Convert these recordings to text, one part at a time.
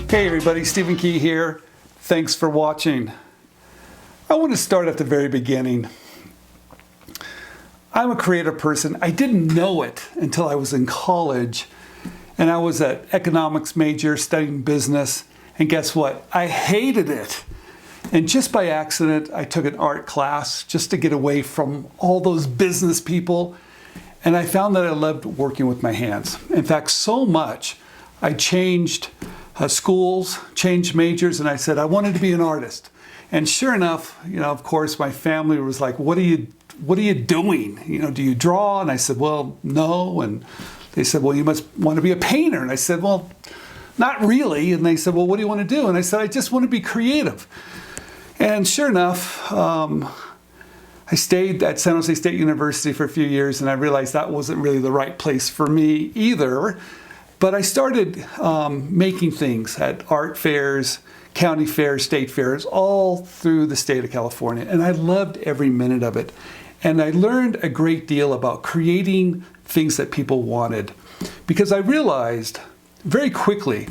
Hey everybody, Stephen Key here. Thanks for watching. I want to start at the very beginning. I'm a creative person. I didn't know it until I was in college, and I was an economics major studying business, and guess what? I hated it. And just by accident, I took an art class just to get away from all those business people, and I found that I loved working with my hands. In fact, so much, I changed schools, changed majors, and I said I wanted to be an artist. And sure enough, of course, my family was like, what are you doing? Do you draw? And I said, well, no. And they said, well, you must want to be a painter. And I said, well, not really. And they said, well, what do you want to do? And I said, I just want to be creative. And sure enough, I stayed at San Jose State University for a few years, and I realized that wasn't really the right place for me either. But I started making things at art fairs, county fairs, state fairs, all through the state of California. And I loved every minute of it. And I learned a great deal about creating things that people wanted. Because I realized very quickly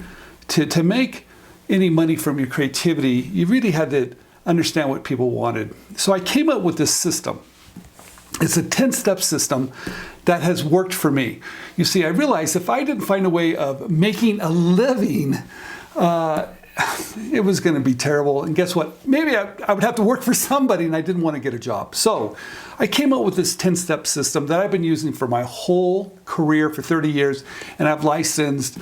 to make any money from your creativity, you really had to understand what people wanted. So I came up with this system. It's a 10-step system that has worked for me. You see, I realized if I didn't find a way of making a living, it was going to be terrible. And guess what? Maybe I would have to work for somebody, and I didn't want to get a job. So I came up with this 10-step system that I've been using for my whole career for 30 years, and I've licensed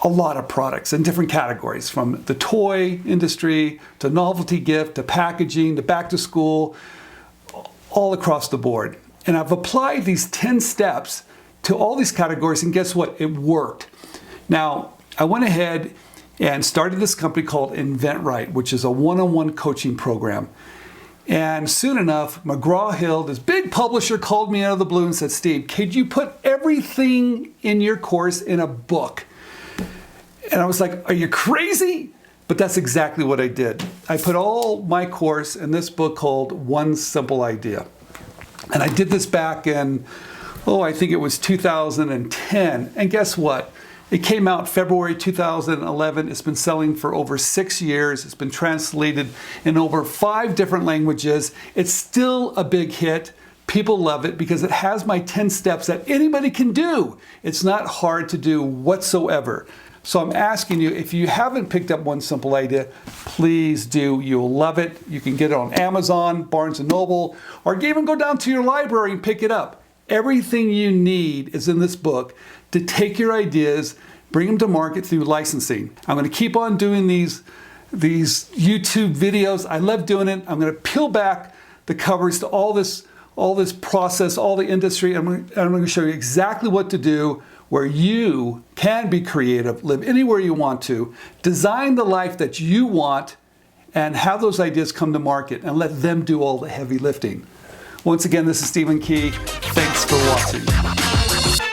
a lot of products in different categories, from the toy industry to novelty gift to packaging to back to school, all across the board. And I've applied these 10 steps to all these categories, and guess what? It worked. Now, I went ahead and started this company called inventRight, which is a one-on-one coaching program. And soon enough, McGraw-Hill, this big publisher, called me out of the blue and said, Steve, could you put everything in your course in a book? And I was like, are you crazy? But that's exactly what I did. I put all my course in this book called One Simple Idea. And I did this back in, I think it was 2010. And guess what? It came out February 2011. It's been selling for over 6 years. It's been translated in over 5 different languages. It's still a big hit. People love it because it has my 10 steps that anybody can do. It's not hard to do whatsoever. So I'm asking you, if you haven't picked up One Simple Idea, please do. You'll love it. You can get it on Amazon, Barnes & Noble, or even go down to your library and pick it up. Everything you need is in this book to take your ideas, bring them to market through licensing. I'm going to keep on doing these YouTube videos. I love doing it. I'm going to peel back the covers to all this process, all the industry. I'm going to show you exactly what to do, where you can be creative, live anywhere you want to, design the life that you want, and have those ideas come to market and let them do all the heavy lifting. Once again, this is Stephen Key. Thanks for watching.